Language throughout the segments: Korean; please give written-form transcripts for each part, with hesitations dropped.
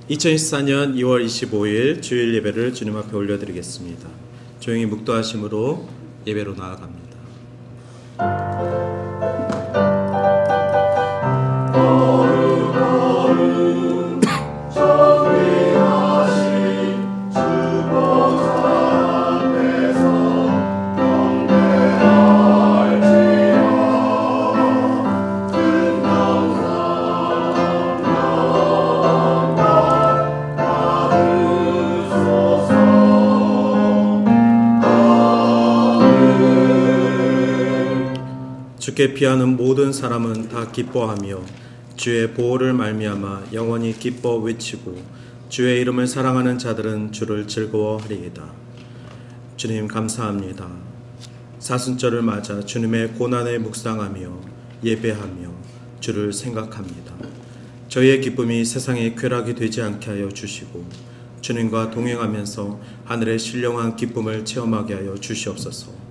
2024년 2월 25일 주일 예배를 주님 앞에 올려드리겠습니다. 조용히 묵도하심으로 예배로 나아갑니다. 주께 피하는 모든 사람은 다 기뻐하며 주의 보호를 말미암아 영원히 기뻐 외치고 주의 이름을 사랑하는 자들은 주를 즐거워하리이다. 주님 감사합니다. 사순절을 맞아 주님의 고난에 묵상하며 예배하며 주를 생각합니다. 저희의 기쁨이 세상의 쾌락이 되지 않게 하여 주시고 주님과 동행하면서 하늘의 신령한 기쁨을 체험하게 하여 주시옵소서.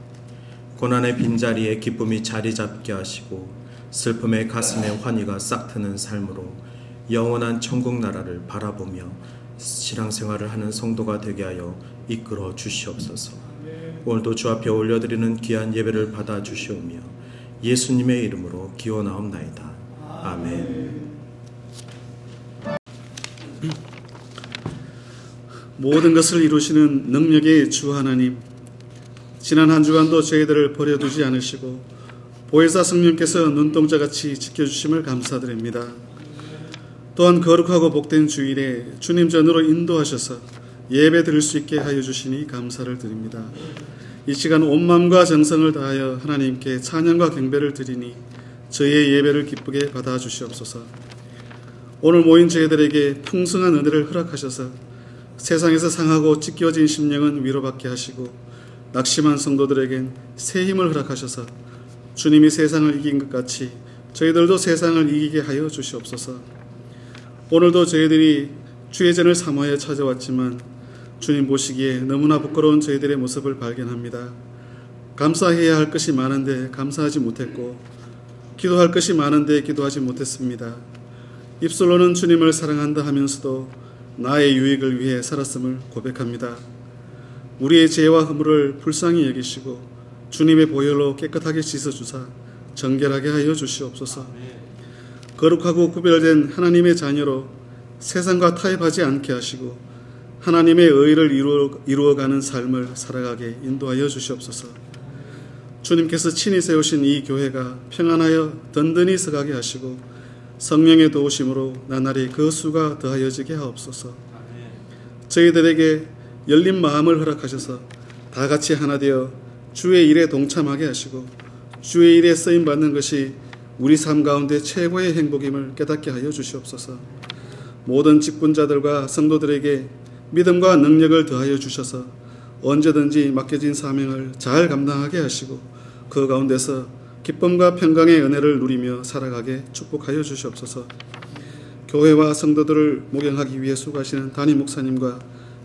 고난의 빈자리에 기쁨이 자리 잡게 하시고 슬픔의 가슴에 환희가 싹 트는 삶으로 영원한 천국 나라를 바라보며 신앙생활을 하는 성도가 되게 하여 이끌어 주시옵소서. 오늘도 주 앞에 올려드리는 귀한 예배를 받아 주시오며 예수님의 이름으로 기원하옵나이다. 아멘. 모든 것을 이루시는 능력의 주 하나님, 지난 한 주간도 저희들을 버려두지 않으시고 보혜사 성령께서 눈동자같이 지켜주심을 감사드립니다. 또한 거룩하고 복된 주일에 주님 전으로 인도하셔서 예배 드릴 수 있게 하여 주시니 감사를 드립니다. 이 시간 온 마음과 정성을 다하여 하나님께 찬양과 경배를 드리니 저희의 예배를 기쁘게 받아 주시옵소서. 오늘 모인 저희들에게 풍성한 은혜를 허락하셔서 세상에서 상하고 찢겨진 심령은 위로받게 하시고 낙심한 성도들에겐 새 힘을 허락하셔서 주님이 세상을 이긴 것 같이 저희들도 세상을 이기게 하여 주시옵소서. 오늘도 저희들이 주의 전을 사모하여 찾아왔지만 주님 보시기에 너무나 부끄러운 저희들의 모습을 발견합니다. 감사해야 할 것이 많은데 감사하지 못했고 기도할 것이 많은데 기도하지 못했습니다. 입술로는 주님을 사랑한다 하면서도 나의 유익을 위해 살았음을 고백합니다. 우리의 죄와 허물을 불쌍히 여기시고 주님의 보혈로 깨끗하게 씻어주사 정결하게 하여 주시옵소서. 거룩하고 구별된 하나님의 자녀로 세상과 타협하지 않게 하시고 하나님의 의를 이루어가는 삶을 살아가게 인도하여 주시옵소서. 주님께서 친히 세우신 이 교회가 평안하여 든든히 서가게 하시고 성령의 도우심으로 나날이 그 수가 더하여지게 하옵소서. 저희들에게 열린 마음을 허락하셔서 다 같이 하나 되어 주의 일에 동참하게 하시고 주의 일에 쓰임받는 것이 우리 삶 가운데 최고의 행복임을 깨닫게 하여 주시옵소서. 모든 직분자들과 성도들에게 믿음과 능력을 더하여 주셔서 언제든지 맡겨진 사명을 잘 감당하게 하시고 그 가운데서 기쁨과 평강의 은혜를 누리며 살아가게 축복하여 주시옵소서. 교회와 성도들을 목양하기 위해 수고하시는 담임 목사님과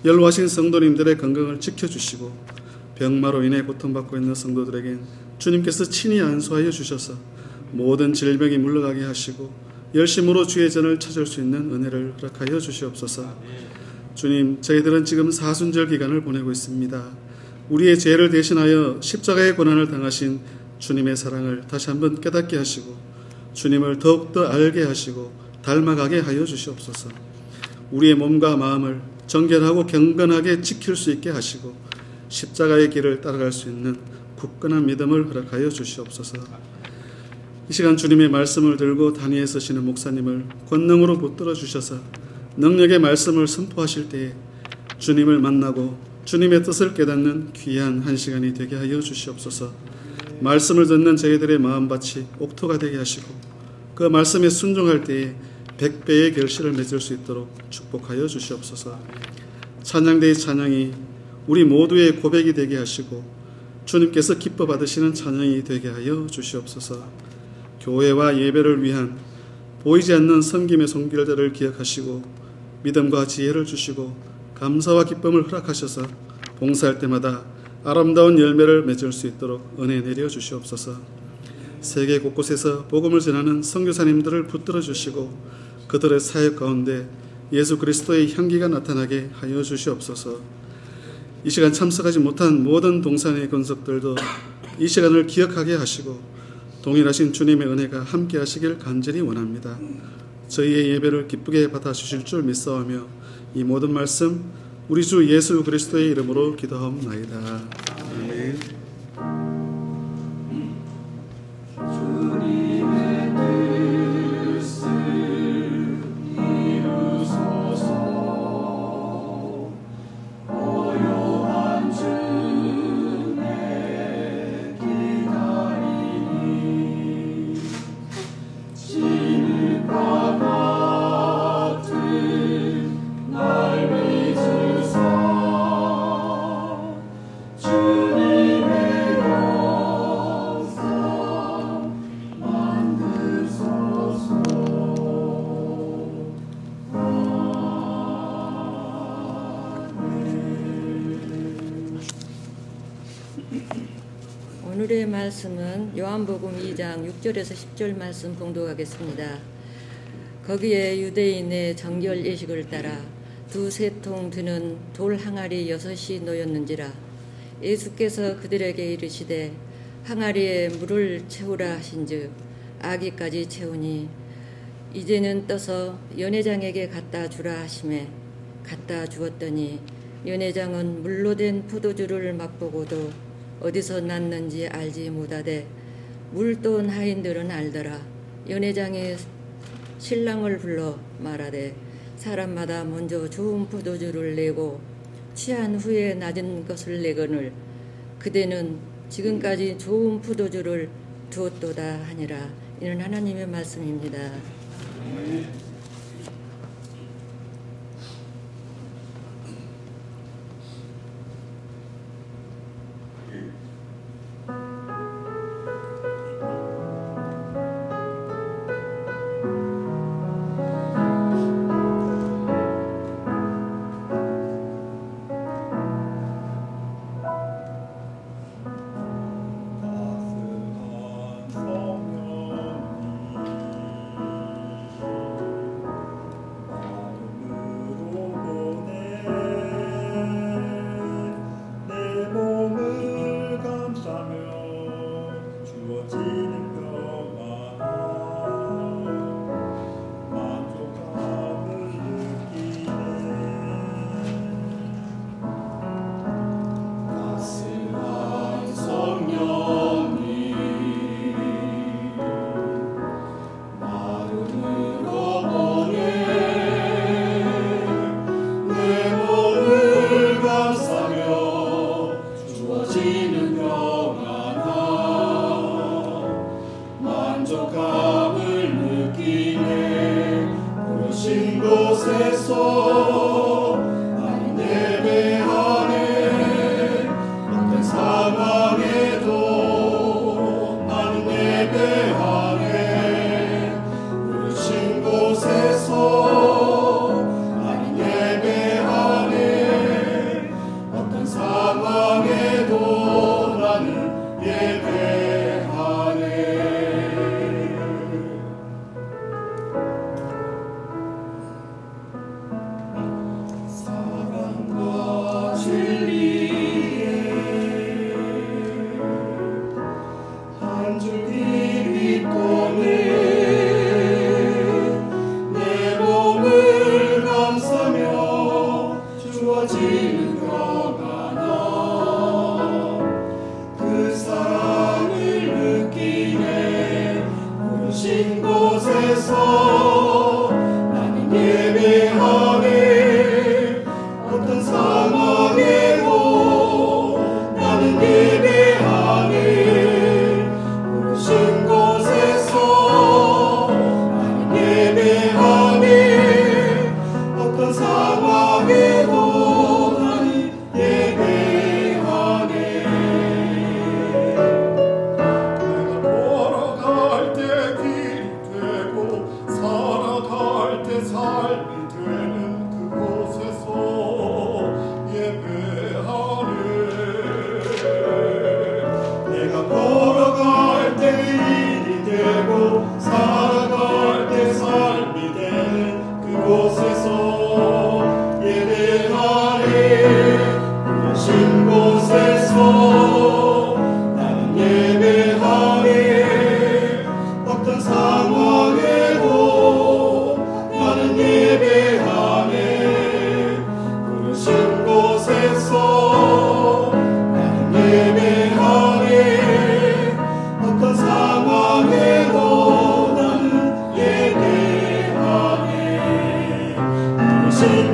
연로하신 성도님들의 건강을 지켜주시고 병마로 인해 고통받고 있는 성도들에겐 주님께서 친히 안수하여 주셔서 모든 질병이 물러가게 하시고 열심으로 주의 전을 찾을 수 있는 은혜를 허락하여 주시옵소서. 주님, 저희들은 지금 사순절 기간을 보내고 있습니다. 우리의 죄를 대신하여 십자가의 고난을 당하신 주님의 사랑을 다시 한번 깨닫게 하시고 주님을 더욱더 알게 하시고 닮아가게 하여 주시옵소서. 우리의 몸과 마음을 정결하고 경건하게 지킬 수 있게 하시고 십자가의 길을 따라갈 수 있는 굳건한 믿음을 허락하여 주시옵소서. 이 시간 주님의 말씀을 들고 단위에 서시는 목사님을 권능으로 붙들어 주셔서 능력의 말씀을 선포하실 때에 주님을 만나고 주님의 뜻을 깨닫는 귀한 한 시간이 되게 하여 주시옵소서. 말씀을 듣는 저희들의 마음밭이 옥토가 되게 하시고 그 말씀에 순종할 때에 100배의 결실을 맺을 수 있도록 축복하여 주시옵소서. 찬양대의 찬양이 우리 모두의 고백이 되게 하시고 주님께서 기뻐 받으시는 찬양이 되게 하여 주시옵소서. 교회와 예배를 위한 보이지 않는 섬김의 손길들을 기억하시고 믿음과 지혜를 주시고 감사와 기쁨을 허락하셔서 봉사할 때마다 아름다운 열매를 맺을 수 있도록 은혜 내려 주시옵소서. 세계 곳곳에서 복음을 전하는 선교사님들을 붙들어 주시고 그들의 사역 가운데 예수 그리스도의 향기가 나타나게 하여 주시옵소서. 이 시간 참석하지 못한 모든 동산의 권속들도 이 시간을 기억하게 하시고 동일하신 주님의 은혜가 함께 하시길 간절히 원합니다. 저희의 예배를 기쁘게 받아주실 줄 믿사오며 이 모든 말씀 우리 주 예수 그리스도의 이름으로 기도하옵나이다. 아멘. 오늘의 말씀은 요한복음 2장 6절에서 10절 말씀 봉독하겠습니다. 거기에 유대인의 정결 예식을 따라 두세 통 드는 돌 항아리 6이 놓였는지라. 예수께서 그들에게 이르시되 항아리에 물을 채우라 하신즉 아기까지 채우니 이제는 떠서 연회장에게 갖다 주라 하시매 갖다 주었더니 연회장은 물로 된 포도주를 맛보고도 어디서 났는지 알지 못하되 물돈 하인들은 알더라. 연회장이 신랑을 불러 말하되 사람마다 먼저 좋은 포도주를 내고 취한 후에 낮은 것을 내거늘 그대는 지금까지 좋은 포도주를 두었도다 하니라. 이는 하나님의 말씀입니다.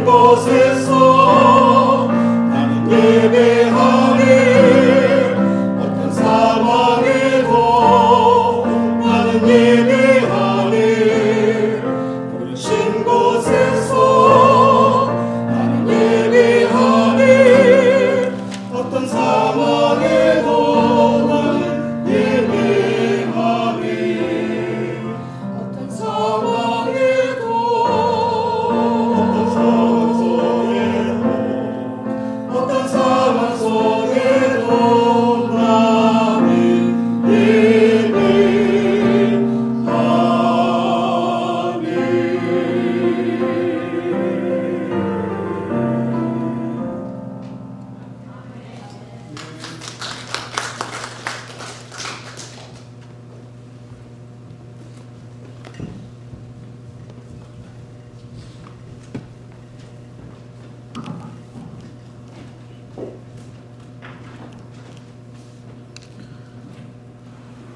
곳에서 나는 예배하리. 어떤 상황에도 나는 예배하리. 부르신 곳에서 나는 예배하리. 어떤 상황에도 나는 예배하리. 어떤 상황에도 어떤 상황 속에도 나는 예배하리.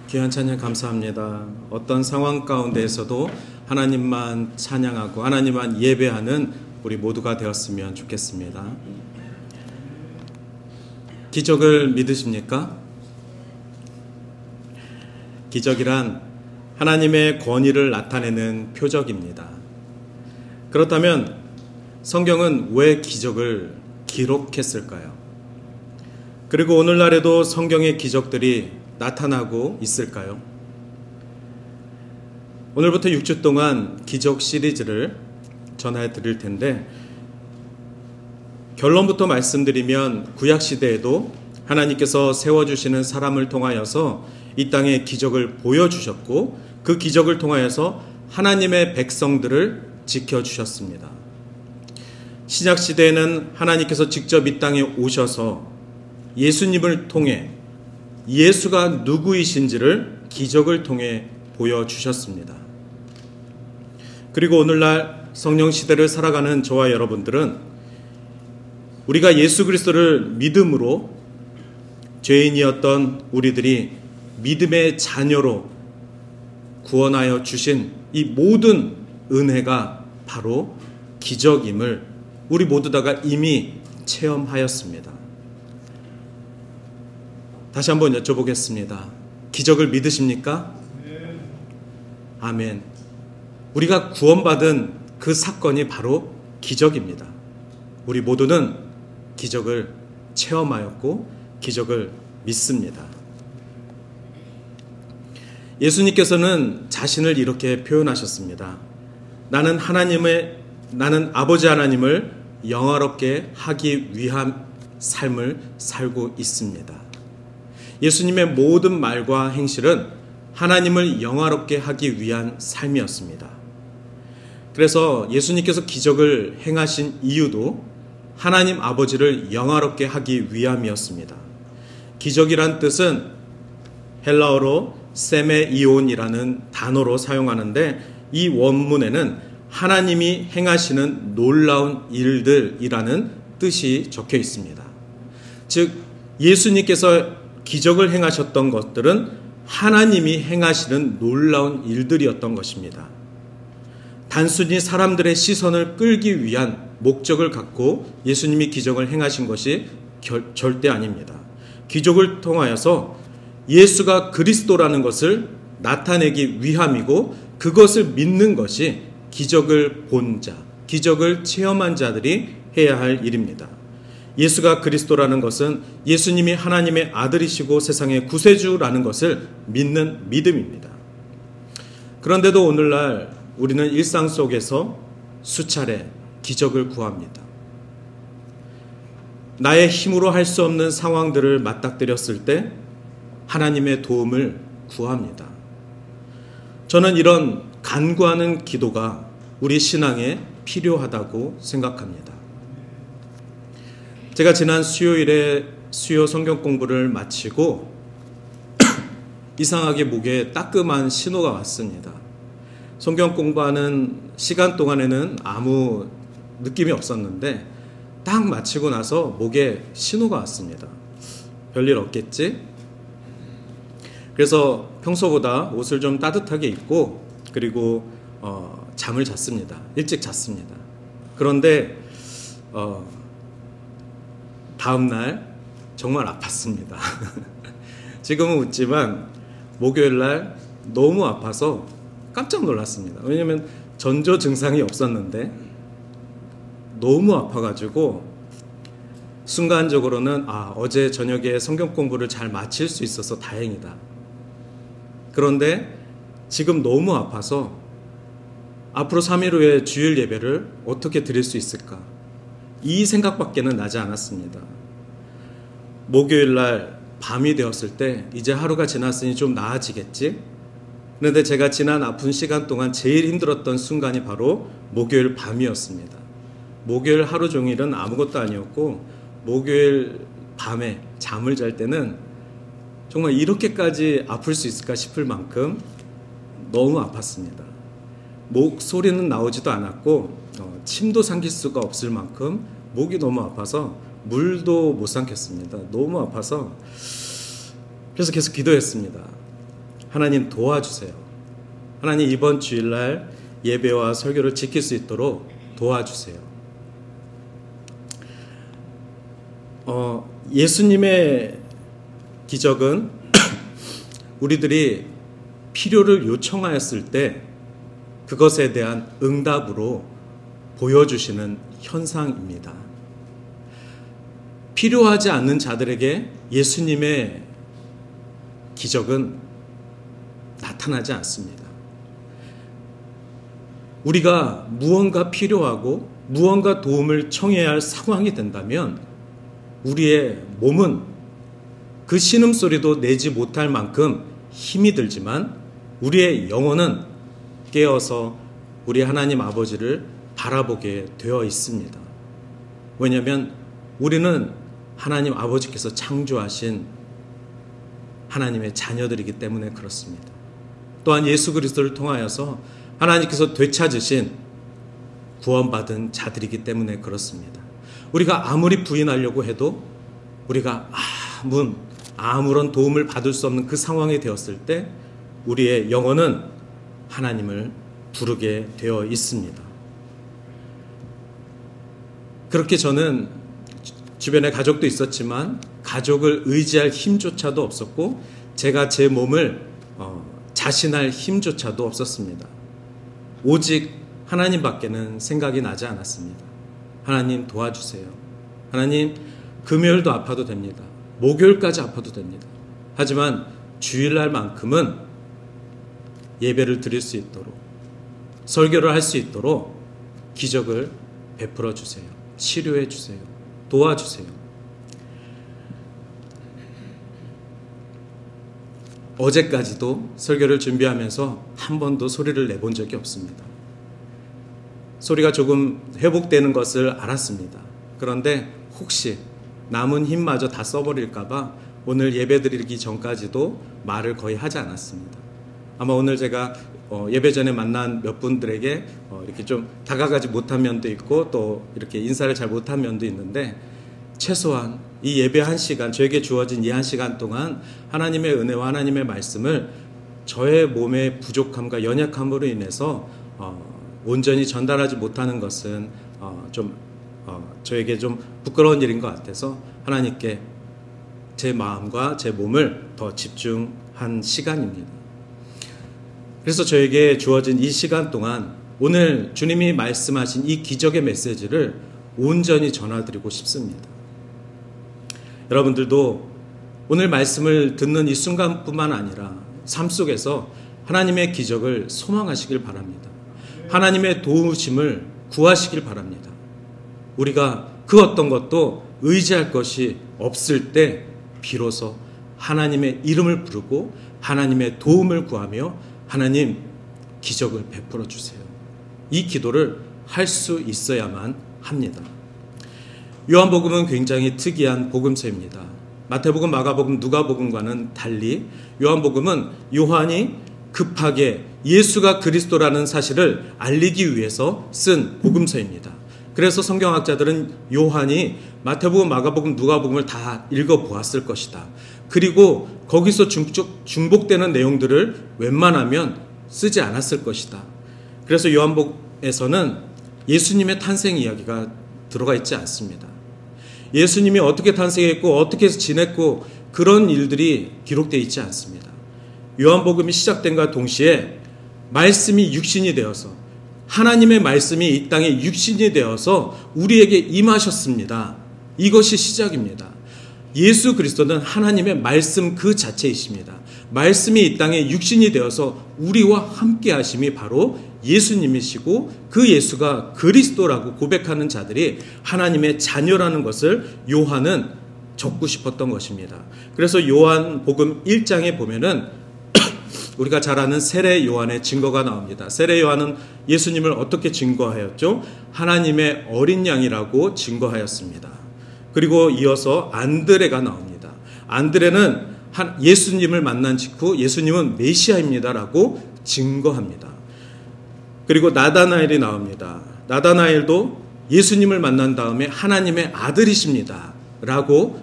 귀한 찬양 감사합니다. 어떤 상황 가운데에서도 하나님만 찬양하고 하나님만 예배하는 우리 모두가 되었으면 좋겠습니다. 기적을 믿으십니까? 기적이란 하나님의 권위를 나타내는 표적입니다. 그렇다면 성경은 왜 기적을 기록했을까요? 그리고 오늘날에도 성경의 기적들이 나타나고 있을까요? 오늘부터 6주 동안 기적 시리즈를 전해 드릴 텐데, 결론부터 말씀드리면 구약시대에도 하나님께서 세워주시는 사람을 통하여서 이 땅에 기적을 보여주셨고, 그 기적을 통하여서 하나님의 백성들을 지켜주셨습니다. 신약시대에는 하나님께서 직접 이 땅에 오셔서 예수님을 통해 예수가 누구이신지를 기적을 통해 보여주셨습니다. 그리고 오늘날 성령 시대를 살아가는 저와 여러분들은 우리가 예수 그리스도를 믿음으로 죄인이었던 우리들이 믿음의 자녀로 구원하여 주신 이 모든 은혜가 바로 기적임을 우리 모두 다가 이미 체험하였습니다. 다시 한번 여쭤보겠습니다. 기적을 믿으십니까? 아멘. 우리가 구원받은 그 사건이 바로 기적입니다. 우리 모두는 기적을 체험하였고 기적을 믿습니다. 예수님께서는 자신을 이렇게 표현하셨습니다. 나는 아버지 하나님을 영화롭게 하기 위한 삶을 살고 있습니다. 예수님의 모든 말과 행실은 하나님을 영화롭게 하기 위한 삶이었습니다. 그래서 예수님께서 기적을 행하신 이유도 하나님 아버지를 영화롭게 하기 위함이었습니다. 기적이란 뜻은 헬라어로 세메이온이라는 단어로 사용하는데, 이 원문에는 하나님이 행하시는 놀라운 일들이라는 뜻이 적혀 있습니다. 즉, 예수님께서 기적을 행하셨던 것들은 하나님이 행하시는 놀라운 일들이었던 것입니다. 단순히 사람들의 시선을 끌기 위한 목적을 갖고 예수님이 기적을 행하신 것이 절대 아닙니다. 기적을 통하여서 예수가 그리스도라는 것을 나타내기 위함이고, 그것을 믿는 것이 기적을 본 자, 기적을 체험한 자들이 해야 할 일입니다. 예수가 그리스도라는 것은 예수님이 하나님의 아들이시고 세상의 구세주라는 것을 믿는 믿음입니다. 그런데도 오늘날 우리는 일상 속에서 수차례 기적을 구합니다. 나의 힘으로 할 수 없는 상황들을 맞닥뜨렸을 때 하나님의 도움을 구합니다. 저는 이런 간구하는 기도가 우리 신앙에 필요하다고 생각합니다. 제가 지난 수요일에 수요 성경 공부를 마치고 이상하게 목에 따끔한 신호가 왔습니다. 성경 공부하는 시간 동안에는 아무 느낌이 없었는데 딱 마치고 나서 목에 신호가 왔습니다. 별일 없겠지? 그래서 평소보다 옷을 좀 따뜻하게 입고 그리고 잠을 잤습니다. 일찍 잤습니다. 그런데 다음날 정말 아팠습니다. 지금은 웃지만 목요일날 너무 아파서 깜짝 놀랐습니다. 왜냐하면 전조 증상이 없었는데 너무 아파가지고 순간적으로는 어제 저녁에 성경 공부를 잘 마칠 수 있어서 다행이다. 그런데 지금 너무 아파서 앞으로 3일 후에 주일 예배를 어떻게 드릴 수 있을까? 이 생각밖에는 나지 않았습니다. 목요일날 밤이 되었을 때 이제 하루가 지났으니 좀 나아지겠지? 그런데 제가 지난 아픈 시간 동안 제일 힘들었던 순간이 바로 목요일 밤이었습니다. 목요일 하루 종일은 아무것도 아니었고 목요일 밤에 잠을 잘 때는 정말 이렇게까지 아플 수 있을까 싶을 만큼 너무 아팠습니다. 목소리는 나오지도 않았고 침도 삼킬 수가 없을 만큼 목이 너무 아파서 물도 못 삼켰습니다. 너무 아파서 그래서 계속 기도했습니다. 하나님 도와주세요. 하나님 이번 주일날 예배와 설교를 지킬 수 있도록 도와주세요. 예수님의 기적은 우리들이 필요를 요청하였을 때 그것에 대한 응답으로 보여주시는 현상입니다. 필요하지 않는 자들에게 예수님의 기적은 나타나지 않습니다. 우리가 무언가 필요하고 무언가 도움을 청해야 할 상황이 된다면 우리의 몸은 그 신음소리도 내지 못할 만큼 힘이 들지만 우리의 영혼은 깨어서 우리 하나님 아버지를 바라보게 되어 있습니다. 왜냐하면 우리는 하나님 아버지께서 창조하신 하나님의 자녀들이기 때문에 그렇습니다. 또한 예수 그리스도를 통하여서 하나님께서 되찾으신 구원받은 자들이기 때문에 그렇습니다. 우리가 아무리 부인하려고 해도 우리가 아무런 도움을 받을 수 없는 그 상황이 되었을 때 우리의 영혼은 하나님을 부르게 되어 있습니다. 그렇게 저는 주변에 가족도 있었지만 가족을 의지할 힘조차도 없었고 제가 제 몸을 자신할 힘조차도 없었습니다. 오직 하나님밖에는 생각이 나지 않았습니다. 하나님 도와주세요. 하나님 금요일도 아파도 됩니다. 목요일까지 아파도 됩니다. 하지만 주일날만큼은 예배를 드릴 수 있도록 설교를 할 수 있도록 기적을 베풀어 주세요. 치료해 주세요. 도와주세요. 어제까지도 설교를 준비하면서 한 번도 소리를 내본 적이 없습니다. 소리가 조금 회복되는 것을 알았습니다. 그런데 혹시 남은 힘마저 다 써버릴까봐 오늘 예배 드리기 전까지도 말을 거의 하지 않았습니다. 아마 오늘 제가 예배 전에 만난 몇 분들에게 이렇게 좀 다가가지 못한 면도 있고 또 이렇게 인사를 잘 못한 면도 있는데 최소한 이 예배 한 시간, 저에게 주어진 이 한 시간 동안 하나님의 은혜와 하나님의 말씀을 저의 몸의 부족함과 연약함으로 인해서 온전히 전달하지 못하는 것은 저에게 좀 부끄러운 일인 것 같아서 하나님께 제 마음과 제 몸을 더 집중한 시간입니다. 그래서 저에게 주어진 이 시간 동안 오늘 주님이 말씀하신 이 기적의 메시지를 온전히 전해드리고 싶습니다. 여러분들도 오늘 말씀을 듣는 이 순간뿐만 아니라 삶 속에서 하나님의 기적을 소망하시길 바랍니다. 하나님의 도우심을 구하시길 바랍니다. 우리가 그 어떤 것도 의지할 것이 없을 때 비로소 하나님의 이름을 부르고 하나님의 도움을 구하며 하나님 기적을 베풀어 주세요. 이 기도를 할 수 있어야만 합니다. 요한복음은 굉장히 특이한 복음서입니다. 마태복음, 마가복음, 누가복음과는 달리 요한복음은 요한이 급하게 예수가 그리스도라는 사실을 알리기 위해서 쓴 복음서입니다. 그래서 성경학자들은 요한이 마태복음, 마가복음, 누가복음을 다 읽어보았을 것이다. 그리고 거기서 중복되는 내용들을 웬만하면 쓰지 않았을 것이다. 그래서 요한복음에서는 예수님의 탄생 이야기가 들어가 있지 않습니다. 예수님이 어떻게 탄생했고 어떻게 지냈고 그런 일들이 기록되어 있지 않습니다. 요한복음이 시작된과 동시에 말씀이 육신이 되어서 하나님의 말씀이 이 땅에 육신이 되어서 우리에게 임하셨습니다. 이것이 시작입니다. 예수 그리스도는 하나님의 말씀 그 자체이십니다. 말씀이 이 땅에 육신이 되어서 우리와 함께 하심이 바로 예수님이시고 그 예수가 그리스도라고 고백하는 자들이 하나님의 자녀라는 것을 요한은 적고 싶었던 것입니다. 그래서 요한복음 1장에 보면은 우리가 잘 아는 세례 요한의 증거가 나옵니다. 세례 요한은 예수님을 어떻게 증거하였죠? 하나님의 어린 양이라고 증거하였습니다. 그리고 이어서 안드레가 나옵니다. 안드레는 예수님을 만난 직후 예수님은 메시아입니다라고 증거합니다. 그리고 나다나엘이 나옵니다. 나다나엘도 예수님을 만난 다음에 하나님의 아들이십니다 라고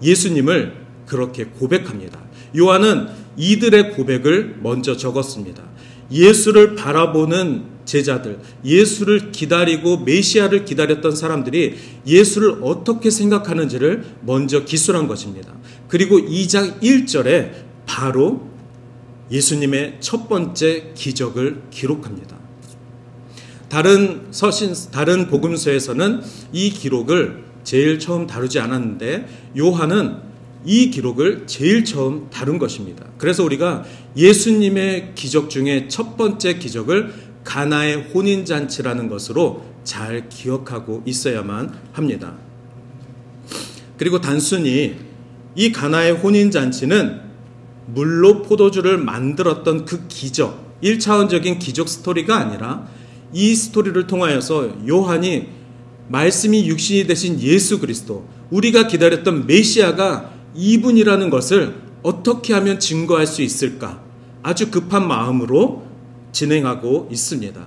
예수님을 그렇게 고백합니다. 요한은 이들의 고백을 먼저 적었습니다. 예수를 바라보는 제자들, 예수를 기다리고 메시아를 기다렸던 사람들이 예수를 어떻게 생각하는지를 먼저 기술한 것입니다. 그리고 2장 1절에 바로 예수님의 첫 번째 기적을 기록합니다. 다른 복음서에서는 이 기록을 제일 처음 다루지 않았는데 요한은 이 기록을 제일 처음 다룬 것입니다. 그래서 우리가 예수님의 기적 중에 첫 번째 기적을 가나의 혼인잔치라는 것으로 잘 기억하고 있어야만 합니다. 그리고 단순히 이 가나의 혼인잔치는 물로 포도주를 만들었던 그 기적, 1차원적인 기적 스토리가 아니라 이 스토리를 통하여서 요한이 말씀이 육신이 되신 예수 그리스도, 우리가 기다렸던 메시아가 이분이라는 것을 어떻게 하면 증거할 수 있을까? 아주 급한 마음으로 진행하고 있습니다.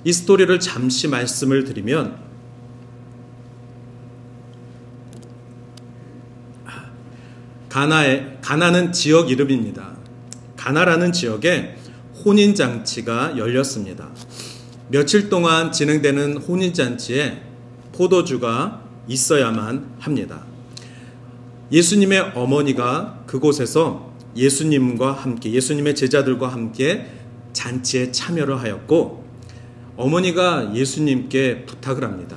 이 스토리를 잠시 말씀을 드리면 가나는 지역 이름입니다. 가나라는 지역에 혼인잔치가 열렸습니다. 며칠 동안 진행되는 혼인잔치에 포도주가 있어야만 합니다. 예수님의 어머니가 그곳에서 예수님과 함께, 예수님의 제자들과 함께 잔치에 참여를 하였고, 어머니가 예수님께 부탁을 합니다.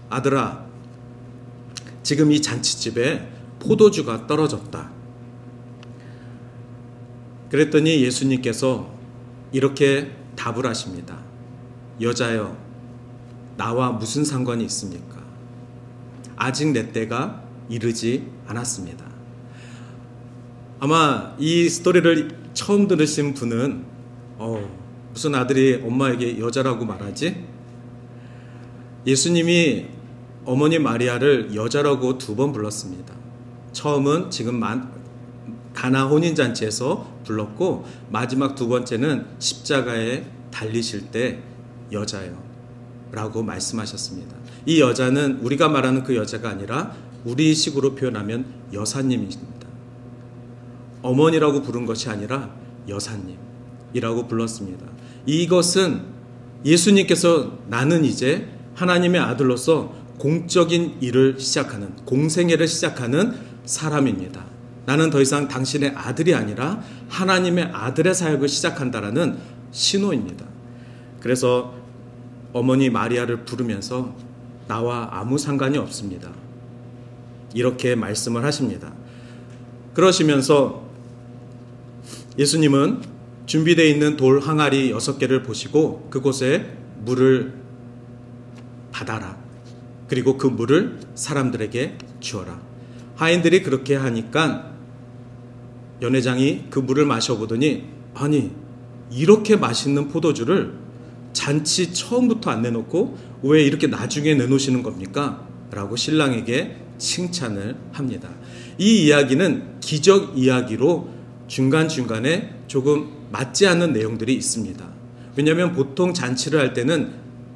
아들아, 지금 이 잔치집에 포도주가 떨어졌다. 그랬더니 예수님께서 이렇게 답을 하십니다. 여자여, 나와 무슨 상관이 있습니까? 아직 내 때가 이르지 않았습니다. 아마 이 스토리를 처음 들으신 분은 무슨 아들이 엄마에게 여자라고 말하지? 예수님이 어머니 마리아를 여자라고 2번 불렀습니다. 처음은 지금 가나 혼인잔치에서 불렀고, 마지막 2번째는 십자가에 달리실 때 여자요 라고 말씀하셨습니다. 이 여자는 우리가 말하는 그 여자가 아니라 우리식으로 표현하면 여사님이십니다. 어머니라고 부른 것이 아니라 여사님이라고 불렀습니다. 이것은 예수님께서 나는 이제 하나님의 아들로서 공적인 일을 시작하는, 공생애를 시작하는 사람입니다. 나는 더 이상 당신의 아들이 아니라 하나님의 아들의 사역을 시작한다라는 신호입니다. 그래서 어머니 마리아를 부르면서 나와 아무 상관이 없습니다. 이렇게 말씀을 하십니다. 그러시면서 예수님은 준비되어 있는 돌 항아리 6개를 보시고 그곳에 물을 받아라. 그리고 그 물을 사람들에게 주어라. 하인들이 그렇게 하니까 연회장이 그 물을 마셔보더니, 아니, 이렇게 맛있는 포도주를 잔치 처음부터 안 내놓고 왜 이렇게 나중에 내놓으시는 겁니까? 라고 신랑에게 칭찬을 합니다. 이 이야기는 기적 이야기로 중간중간에 조금 맞지 않는 내용들이 있습니다. 왜냐하면 보통 잔치를 할 때는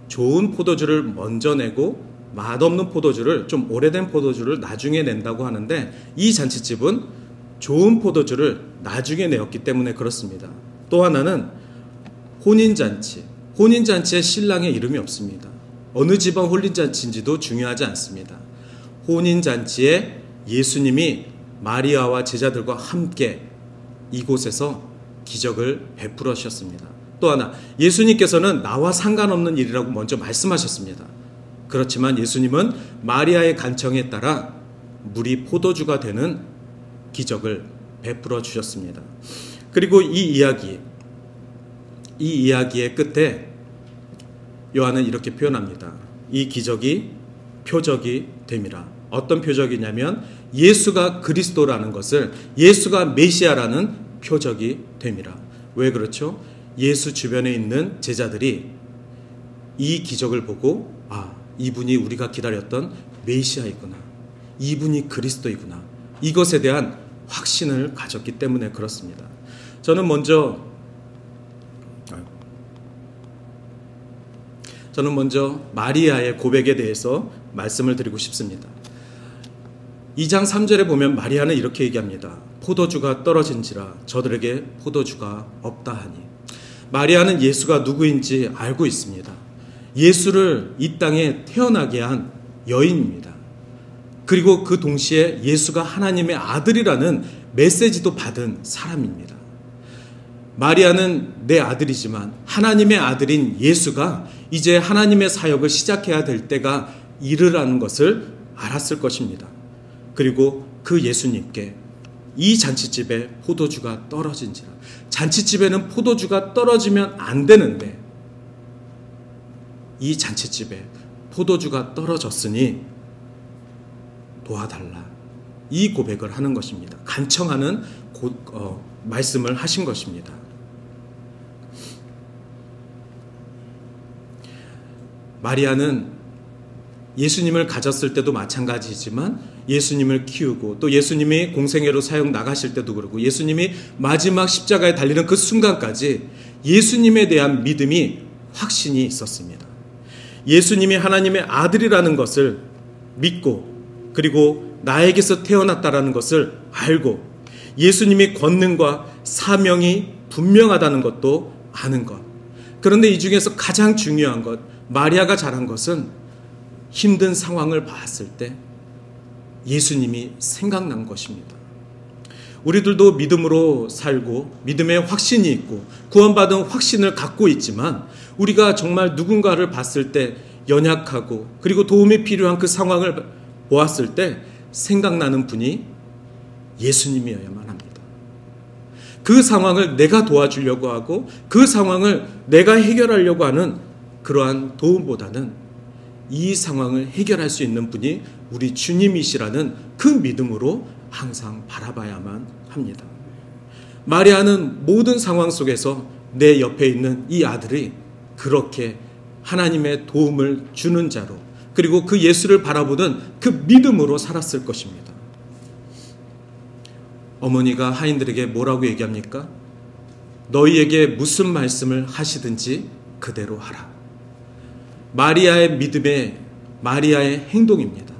좋은 포도주를 먼저 내고 맛없는 포도주를, 좀 오래된 포도주를 나중에 낸다고 하는데, 이 잔치집은 좋은 포도주를 나중에 내었기 때문에 그렇습니다. 또 하나는 혼인잔치. 혼인잔치에 신랑의 이름이 없습니다. 어느 집안 혼인잔치인지도 중요하지 않습니다. 혼인잔치에 예수님이 마리아와 제자들과 함께 이곳에서 기적을 베풀어 주셨습니다. 또 하나, 예수님께서는 나와 상관없는 일이라고 먼저 말씀하셨습니다. 그렇지만 예수님은 마리아의 간청에 따라 물이 포도주가 되는 기적을 베풀어 주셨습니다. 그리고 이 이야기의 끝에 요한은 이렇게 표현합니다. 이 기적이 표적이 됨이라. 어떤 표적이냐면 예수가 그리스도라는 것을, 예수가 메시아라는 표적이 됨이라. 왜 그렇죠? 예수 주변에 있는 제자들이 이 기적을 보고 이분이 우리가 기다렸던 메시아이구나, 이분이 그리스도이구나, 이것에 대한 확신을 가졌기 때문에 그렇습니다. 저는 먼저 마리아의 고백에 대해서 말씀을 드리고 싶습니다. 2장 3절에 보면 마리아는 이렇게 얘기합니다. 포도주가 떨어진지라 저들에게 포도주가 없다 하니. 마리아는 예수가 누구인지 알고 있습니다. 예수를 이 땅에 태어나게 한 여인입니다. 그리고 그 동시에 예수가 하나님의 아들이라는 메시지도 받은 사람입니다. 마리아는 내 아들이지만 하나님의 아들인 예수가 이제 하나님의 사역을 시작해야 될 때가 이르라는 것을 알았을 것입니다. 그리고 그 예수님께 이 잔치집에 포도주가 떨어진지라. 잔치집에는 포도주가 떨어지면 안 되는데 이 잔치집에 포도주가 떨어졌으니 도와달라. 이 고백을 하는 것입니다. 간청하는 말씀을 하신 것입니다. 마리아는 예수님을 가졌을 때도 마찬가지지만 예수님을 키우고 또 예수님이 공생애로 사역 나가실 때도 그렇고 예수님이 마지막 십자가에 달리는 그 순간까지 예수님에 대한 믿음이 확신이 있었습니다. 예수님이 하나님의 아들이라는 것을 믿고 그리고 나에게서 태어났다라는 것을 알고 예수님이 권능과 사명이 분명하다는 것도 아는 것. 그런데 이 중에서 가장 중요한 것, 마리아가 잘한 것은 힘든 상황을 봤을 때 예수님이 생각난 것입니다. 우리들도 믿음으로 살고 믿음의 확신이 있고 구원받은 확신을 갖고 있지만 우리가 정말 누군가를 봤을 때 연약하고 그리고 도움이 필요한 그 상황을 보았을 때 생각나는 분이 예수님이어야만 합니다. 그 상황을 내가 도와주려고 하고 그 상황을 내가 해결하려고 하는 그러한 도움보다는 이 상황을 해결할 수 있는 분이 우리 주님이시라는 그 믿음으로 항상 바라봐야만 합니다. 마리아는 모든 상황 속에서 내 옆에 있는 이 아들이 그렇게 하나님의 도움을 주는 자로 그리고 그 예수를 바라보는 그 믿음으로 살았을 것입니다. 어머니가 하인들에게 뭐라고 얘기합니까? 너희에게 무슨 말씀을 하시든지 그대로 하라. 마리아의 믿음의 마리아의 행동입니다.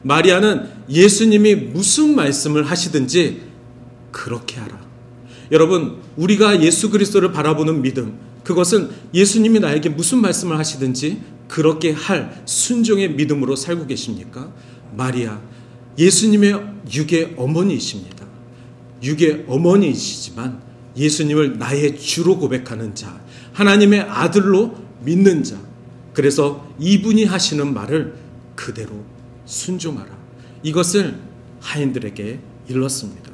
마리아는 예수님이 무슨 말씀을 하시든지 그렇게 하라. 여러분, 우리가 예수 그리스도를 바라보는 믿음, 그것은 예수님이 나에게 무슨 말씀을 하시든지 그렇게 할 순종의 믿음으로 살고 계십니까? 마리아, 예수님의 육의 어머니이십니다. 육의 어머니이시지만 예수님을 나의 주로 고백하는 자, 하나님의 아들로 믿는 자, 그래서 이분이 하시는 말을 그대로 순종하라. 이것을 하인들에게 일렀습니다.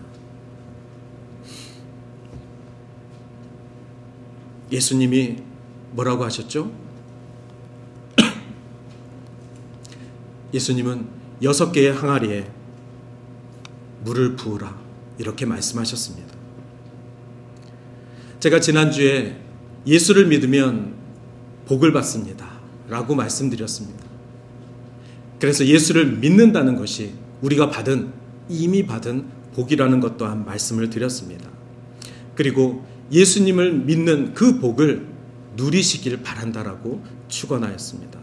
예수님이 뭐라고 하셨죠? 예수님은 6개의 항아리에 물을 부으라 이렇게 말씀하셨습니다. 제가 지난주에 예수를 믿으면 복을 받습니다 라고 말씀드렸습니다. 그래서 예수를 믿는다는 것이 우리가 이미 받은 복이라는 것 또한 말씀을 드렸습니다. 그리고 예수님을 믿는 그 복을 누리시길 바란다라고 축원하였습니다.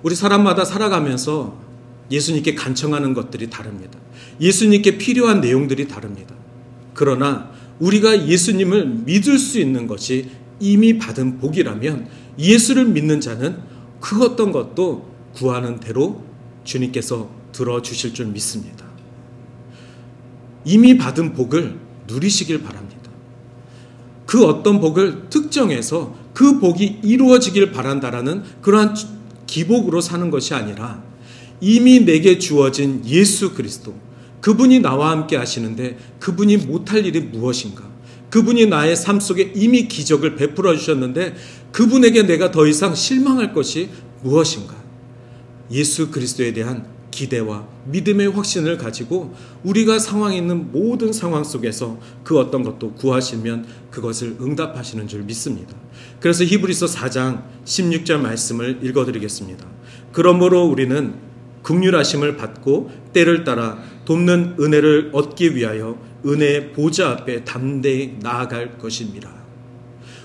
우리 사람마다 살아가면서 예수님께 간청하는 것들이 다릅니다. 예수님께 필요한 내용들이 다릅니다. 그러나 우리가 예수님을 믿을 수 있는 것이 이미 받은 복이라면 예수를 믿는 자는 그 어떤 것도 구하는 대로 주님께서 들어주실 줄 믿습니다. 이미 받은 복을 누리시길 바랍니다. 그 어떤 복을 특정해서 그 복이 이루어지길 바란다라는 그러한 기복으로 사는 것이 아니라 이미 내게 주어진 예수 그리스도, 그분이 나와 함께 하시는데 그분이 못할 일이 무엇인가? 그분이 나의 삶 속에 이미 기적을 베풀어 주셨는데 그분에게 내가 더 이상 실망할 것이 무엇인가? 예수 그리스도에 대한 기대와 믿음의 확신을 가지고 우리가 상황에 있는 모든 상황 속에서 그 어떤 것도 구하시면 그것을 응답하시는 줄 믿습니다. 그래서 히브리서 4장 16절 말씀을 읽어드리겠습니다. 그러므로 우리는 긍휼하심을 받고 때를 따라 돕는 은혜를 얻기 위하여 은혜의 보좌 앞에 담대히 나아갈 것입니다.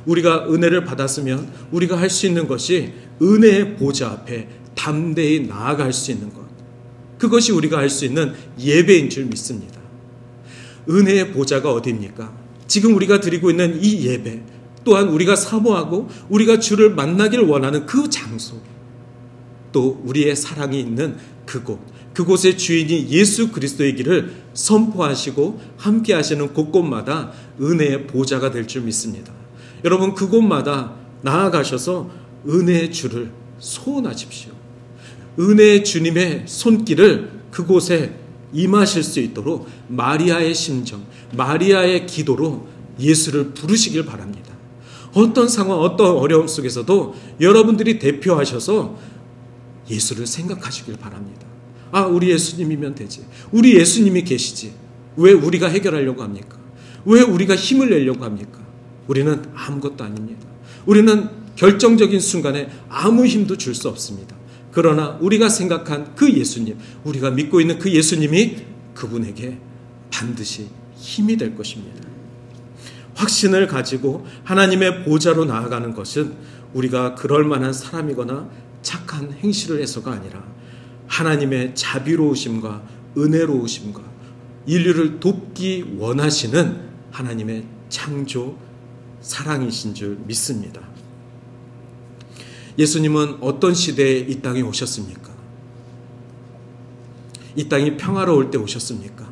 우리가 은혜를 받았으면 우리가 할 수 있는 것이 은혜의 보좌 앞에 담대히 나아갈 수 있는 것, 그것이 우리가 할 수 있는 예배인 줄 믿습니다. 은혜의 보좌가 어디입니까? 지금 우리가 드리고 있는 이 예배, 또한 우리가 사모하고 우리가 주를 만나길 원하는 그 장소, 또 우리의 사랑이 있는 그곳, 그곳의 주인이 예수 그리스도의 길을 선포하시고 함께 하시는 곳곳마다 은혜의 보좌가 될 줄 믿습니다. 여러분, 그곳마다 나아가셔서 은혜의 주를 소원하십시오. 은혜의 주님의 손길을 그곳에 임하실 수 있도록 마리아의 심정, 마리아의 기도로 예수를 부르시길 바랍니다. 어떤 상황, 어떤 어려움 속에서도 여러분들이 대표하셔서 예수를 생각하시길 바랍니다. 아, 우리 예수님이면 되지. 우리 예수님이 계시지. 왜 우리가 해결하려고 합니까? 왜 우리가 힘을 내려고 합니까? 우리는 아무것도 아닙니다. 우리는 결정적인 순간에 아무 힘도 줄 수 없습니다. 그러나 우리가 생각한 그 예수님, 우리가 믿고 있는 그 예수님이 그분에게 반드시 힘이 될 것입니다. 확신을 가지고 하나님의 보좌로 나아가는 것은 우리가 그럴 만한 사람이거나 착한 행실을 해서가 아니라 하나님의 자비로우심과 은혜로우심과 인류를 돕기 원하시는 하나님의 창조 사랑이신 줄 믿습니다. 예수님은 어떤 시대에 이 땅에 오셨습니까? 이 땅이 평화로울 때 오셨습니까?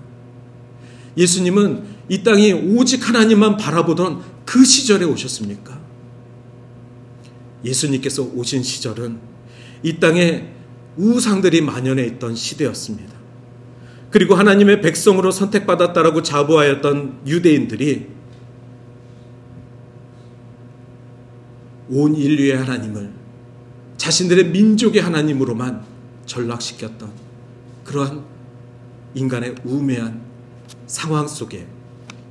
예수님은 이 땅이 오직 하나님만 바라보던 그 시절에 오셨습니까? 예수님께서 오신 시절은 이 땅에 우상들이 만연해 있던 시대였습니다. 그리고 하나님의 백성으로 선택받았다라고 자부하였던 유대인들이 온 인류의 하나님을 자신들의 민족의 하나님으로만 전락시켰던 그러한 인간의 우매한 상황 속에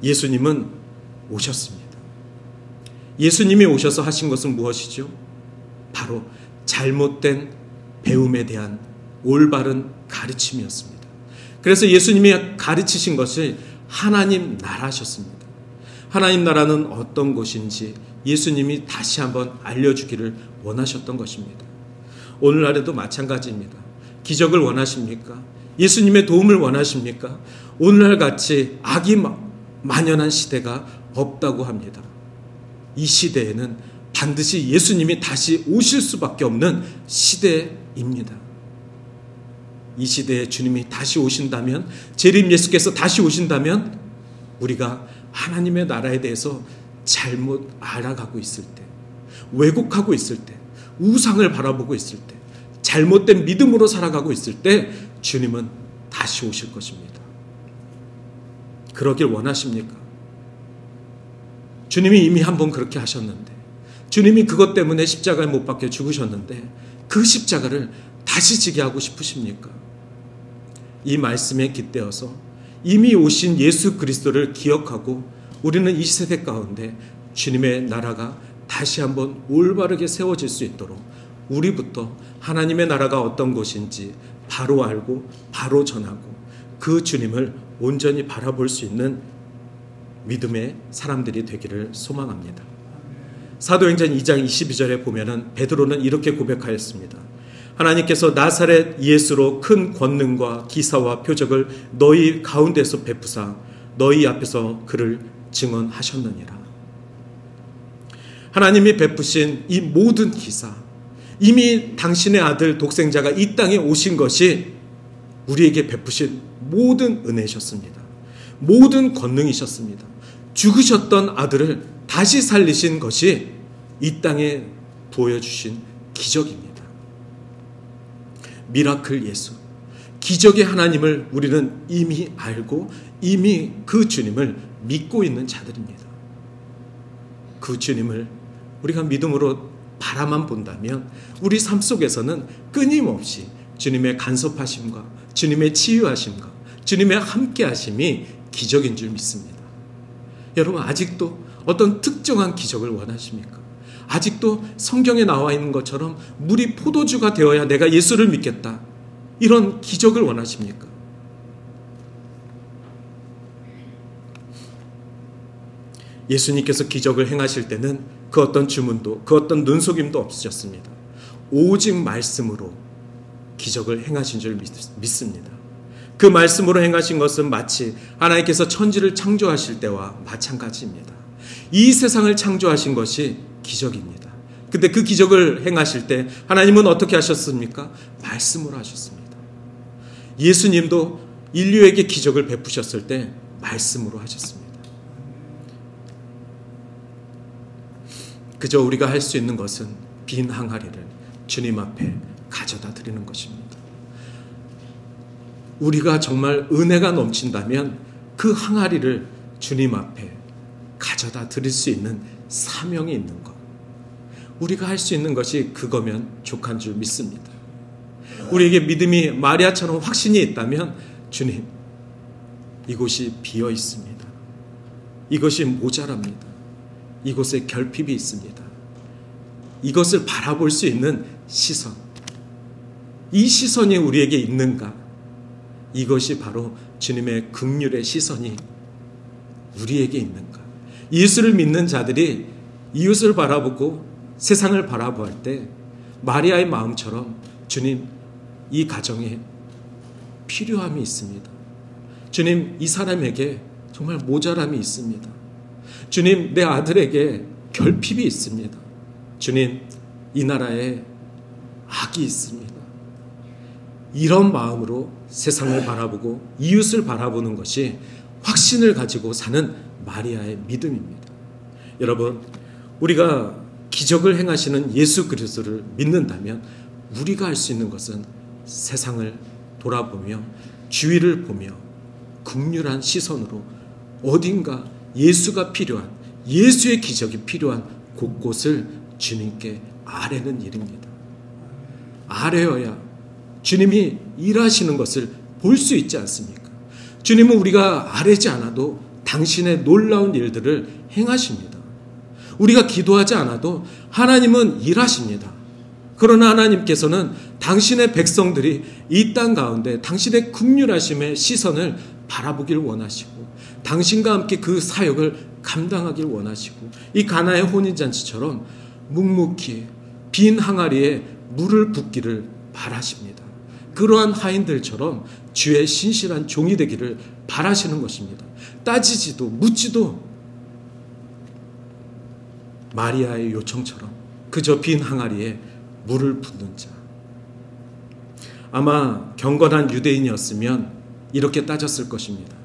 예수님은 오셨습니다. 예수님이 오셔서 하신 것은 무엇이죠? 바로 잘못된 배움에 대한 올바른 가르침이었습니다. 그래서 예수님이 가르치신 것이 하나님 나라셨습니다. 하나님 나라는 어떤 곳인지 예수님이 다시 한번 알려주기를 원하셨던 것입니다. 오늘날에도 마찬가지입니다. 기적을 원하십니까? 예수님의 도움을 원하십니까? 오늘날 같이 악이 만연한 시대가 없다고 합니다. 이 시대에는 반드시 예수님이 다시 오실 수밖에 없는 시대입니다. 이 시대에 주님이 다시 오신다면, 재림 예수께서 다시 오신다면 우리가 하나님의 나라에 대해서 잘못 알아가고 있을 때, 왜곡하고 있을 때, 우상을 바라보고 있을 때, 잘못된 믿음으로 살아가고 있을 때 주님은 다시 오실 것입니다. 그러길 원하십니까? 주님이 이미 한번 그렇게 하셨는데, 주님이 그것 때문에 십자가에 못 박혀 죽으셨는데 그 십자가를 다시 지게 하고 싶으십니까? 이 말씀에 깃대어서 이미 오신 예수 그리스도를 기억하고 우리는 이 세대 가운데 주님의 나라가 다시 한번 올바르게 세워질 수 있도록 우리부터 하나님의 나라가 어떤 곳인지 바로 알고 바로 전하고 그 주님을 온전히 바라볼 수 있는 믿음의 사람들이 되기를 소망합니다. 사도행전 2장 22절에 보면은 베드로는 이렇게 고백하였습니다. 하나님께서 나사렛 예수로 큰 권능과 기사와 표적을 너희 가운데서 베푸사 너희 앞에서 그를 증언하셨느니라. 하나님이 베푸신 이 모든 기사, 이미 당신의 아들 독생자가 이 땅에 오신 것이 우리에게 베푸신 모든 은혜셨습니다. 모든 권능이셨습니다. 죽으셨던 아들을 다시 살리신 것이 이 땅에 보여주신 기적입니다. 미라클 예수, 기적의 하나님을 우리는 이미 알고 이미 그 주님을 믿고 있는 자들입니다. 그 주님을 우리가 믿음으로 바라만 본다면 우리 삶 속에서는 끊임없이 주님의 간섭하심과 주님의 치유하심과 주님의 함께하심이 기적인 줄 믿습니다. 여러분, 아직도 어떤 특정한 기적을 원하십니까? 아직도 성경에 나와 있는 것처럼 물이 포도주가 되어야 내가 예수를 믿겠다, 이런 기적을 원하십니까? 예수님께서 기적을 행하실 때는 그 어떤 주문도 그 어떤 눈속임도 없으셨습니다. 오직 말씀으로 기적을 행하신 줄 믿습니다. 그 말씀으로 행하신 것은 마치 하나님께서 천지를 창조하실 때와 마찬가지입니다. 이 세상을 창조하신 것이 기적입니다. 근데 그 기적을 행하실 때 하나님은 어떻게 하셨습니까? 말씀으로 하셨습니다. 예수님도 인류에게 기적을 베푸셨을 때 말씀으로 하셨습니다. 그저 우리가 할 수 있는 것은 빈 항아리를 주님 앞에 가져다 드리는 것입니다. 우리가 정말 은혜가 넘친다면 그 항아리를 주님 앞에 가져다 드릴 수 있는 사명이 있는 것, 우리가 할 수 있는 것이 그거면 족한 줄 믿습니다. 우리에게 믿음이 마리아처럼 확신이 있다면, 주님, 이곳이 비어 있습니다. 이것이 모자랍니다. 이곳에 결핍이 있습니다. 이것을 바라볼 수 있는 시선, 이 시선이 우리에게 있는가? 이것이 바로 주님의 긍휼의 시선이 우리에게 있는가? 예수를 믿는 자들이 이웃을 바라보고 세상을 바라보할 때 마리아의 마음처럼, 주님, 이 가정에 필요함이 있습니다. 주님, 이 사람에게 정말 모자람이 있습니다. 주님, 내 아들에게 결핍이 있습니다. 주님, 이 나라에 악이 있습니다. 이런 마음으로 세상을 바라보고 이웃을 바라보는 것이 확신을 가지고 사는 마리아의 믿음입니다. 여러분, 우리가 기적을 행하시는 예수 그리스도를 믿는다면 우리가 할 수 있는 것은 세상을 돌아보며 주위를 보며 긍휼한 시선으로 어딘가 예수가 필요한, 예수의 기적이 필요한 곳곳을 주님께 아뢰는 일입니다. 아뢰어야 주님이 일하시는 것을 볼 수 있지 않습니까? 주님은 우리가 아뢰지 않아도 당신의 놀라운 일들을 행하십니다. 우리가 기도하지 않아도 하나님은 일하십니다. 그러나 하나님께서는 당신의 백성들이 이 땅 가운데 당신의 긍휼하심의 시선을 바라보길 원하시고 당신과 함께 그 사역을 감당하길 원하시고, 이 가나의 혼인잔치처럼 묵묵히 빈 항아리에 물을 붓기를 바라십니다. 그러한 하인들처럼 주의 신실한 종이 되기를 바라시는 것입니다. 따지지도 묻지도 마리아의 요청처럼 그저 빈 항아리에 물을 붓는 자. 아마 경건한 유대인이었으면 이렇게 따졌을 것입니다.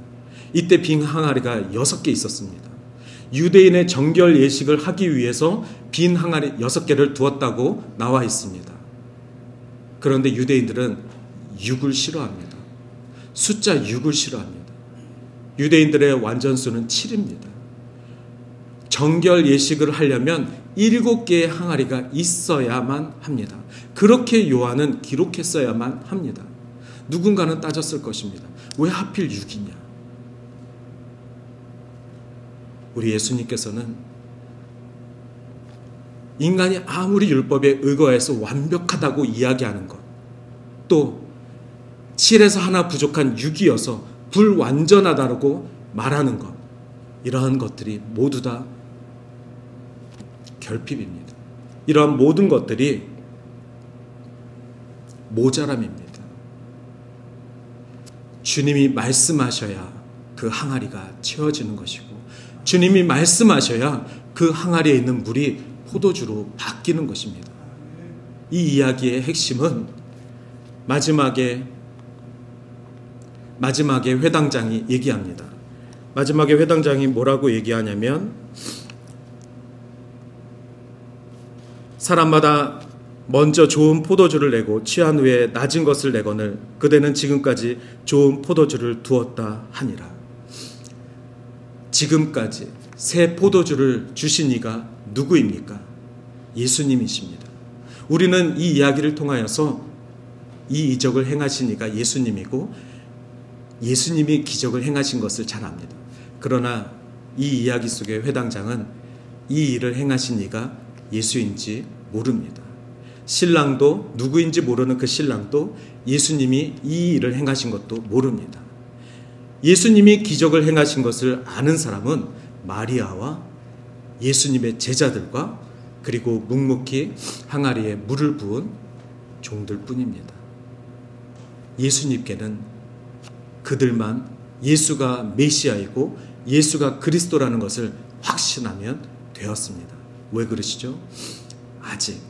이때 빈 항아리가 6개 있었습니다. 유대인의 정결 예식을 하기 위해서 빈 항아리 6개를 두었다고 나와 있습니다. 그런데 유대인들은 6을 싫어합니다. 숫자 6을 싫어합니다. 유대인들의 완전수는 7입니다. 정결 예식을 하려면 7개의 항아리가 있어야만 합니다. 그렇게 요한은 기록했어야만 합니다. 누군가는 따졌을 것입니다. 왜 하필 6이냐? 우리 예수님께서는 인간이 아무리 율법에 의거해서 완벽하다고 이야기하는 것, 또 7에서 하나 부족한 6이어서 불완전하다고 말하는 것, 이러한 것들이 모두 다 결핍입니다. 이러한 모든 것들이 모자람입니다. 주님이 말씀하셔야 그 항아리가 채워지는 것이고, 주님이 말씀하셔야 그 항아리에 있는 물이 포도주로 바뀌는 것입니다. 이 이야기의 핵심은 마지막에 회당장이 얘기합니다. 마지막에 회당장이 뭐라고 얘기하냐면, 사람마다 먼저 좋은 포도주를 내고 취한 후에 낮은 것을 내거늘 그대는 지금까지 좋은 포도주를 두었다 하니라. 지금까지 새 포도주를 주신 이가 누구입니까? 예수님이십니다. 우리는 이 이야기를 통하여서 이 이적을 행하신 이가 예수님이고 예수님이 기적을 행하신 것을 잘 압니다. 그러나 이 이야기 속의 회당장은 이 일을 행하신 이가 예수인지 모릅니다. 신랑도, 누구인지 모르는 그 신랑도 예수님이 이 일을 행하신 것도 모릅니다. 예수님이 기적을 행하신 것을 아는 사람은 마리아와 예수님의 제자들과 그리고 묵묵히 항아리에 물을 부은 종들 뿐입니다. 예수님께는 그들만 예수가 메시아이고 예수가 그리스도라는 것을 확신하면 되었습니다. 왜 그러시죠? 아직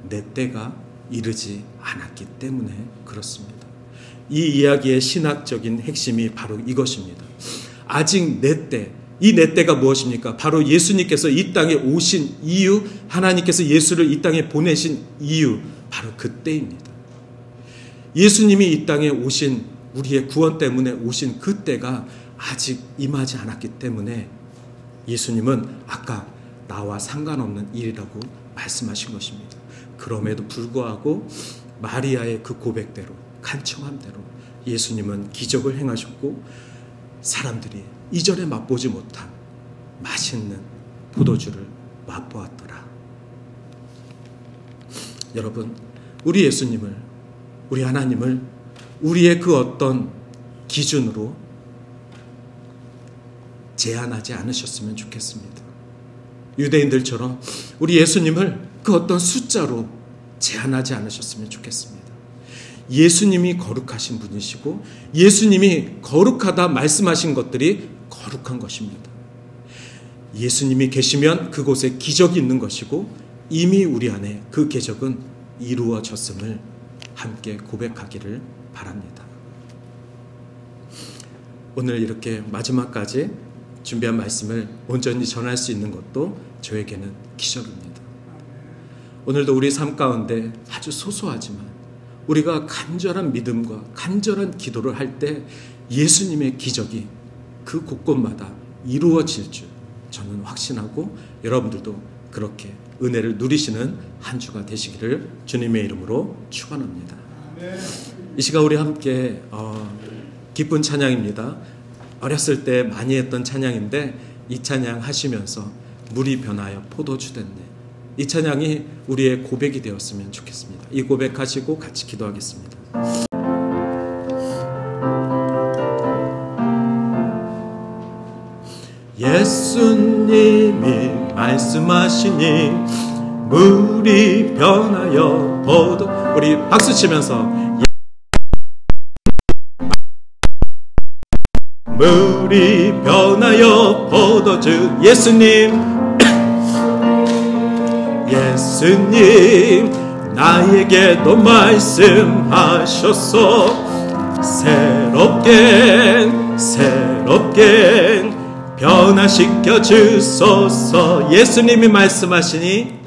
내 때가 이르지 않았기 때문에 그렇습니다. 이 이야기의 신학적인 핵심이 바로 이것입니다. 아직 내 때, 이 내 때가 무엇입니까? 바로 예수님께서 이 땅에 오신 이유, 하나님께서 예수를 이 땅에 보내신 이유, 바로 그 때입니다. 예수님이 이 땅에 오신, 우리의 구원 때문에 오신 그 때가 아직 임하지 않았기 때문에 예수님은 아까 나와 상관없는 일이라고 말씀하신 것입니다. 그럼에도 불구하고 마리아의 그 고백대로, 간청함대로 예수님은 기적을 행하셨고 사람들이 이전에 맛보지 못한 맛있는 포도주를 맛보았더라. 여러분, 우리 예수님을, 우리 하나님을 우리의 그 어떤 기준으로 제한하지 않으셨으면 좋겠습니다. 유대인들처럼 우리 예수님을 그 어떤 숫자로 제한하지 않으셨으면 좋겠습니다. 예수님이 거룩하신 분이시고 예수님이 거룩하다 말씀하신 것들이 거룩한 것입니다. 예수님이 계시면 그곳에 기적이 있는 것이고 이미 우리 안에 그 기적은 이루어졌음을 함께 고백하기를 바랍니다. 오늘 이렇게 마지막까지 준비한 말씀을 온전히 전할 수 있는 것도 저에게는 기적입니다. 오늘도 우리 삶 가운데 아주 소소하지만 우리가 간절한 믿음과 간절한 기도를 할 때 예수님의 기적이 그 곳곳마다 이루어질 줄 저는 확신하고 여러분들도 그렇게 은혜를 누리시는 한 주가 되시기를 주님의 이름으로 축원합니다. 이 시간 우리 함께 기쁜 찬양입니다. 어렸을 때 많이 했던 찬양인데 이 찬양 하시면서 물이 변하여 포도주 됐네. 이 찬양이 우리의 고백이 되었으면 좋겠습니다. 이 고백하시고 같이 기도하겠습니다. 예수님이 말씀하시니 물이 변하여 포도, 우리 박수 치면서 물이 변하여 포도주. 예수님 예수님 나에게도 말씀하셨소. 새롭게 변화시켜 주소서. 예수님이 말씀하시니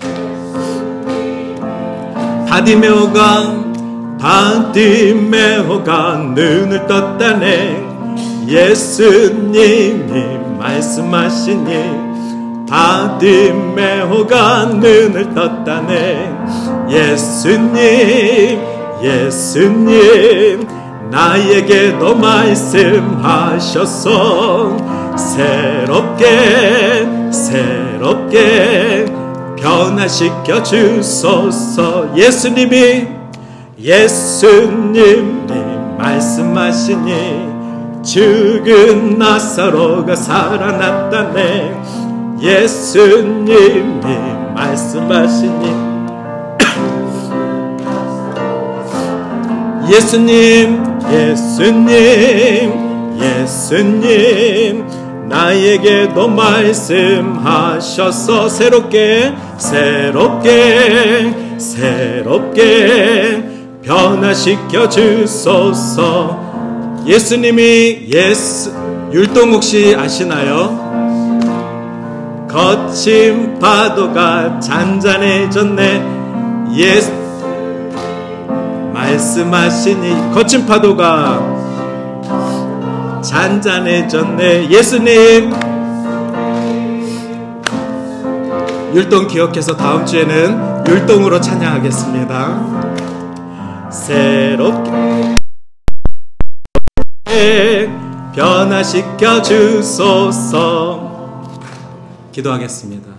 바디메오가 눈을 떴다네. 예수님이 말씀하시니 바디메오가 눈을 떴다네. 예수님 나에게도 말씀하셨소. 새롭게 변화시켜 주소서. 예수님이 말씀하시니 죽은 나사로가 살아났다네. 예수님이 말씀하시니 예수님 나에게도 말씀하셔서 새롭게 새롭게 변화시켜 주소서. 예수님이 율동 혹시 아시나요? 거친 파도가 잔잔해졌네. 말씀하시니 거친 파도가 잔잔해졌네. 예수님 율동 기억해서 다음 주에는 율동으로 찬양하겠습니다. 새롭게 변화시켜 주소서. 기도하겠습니다.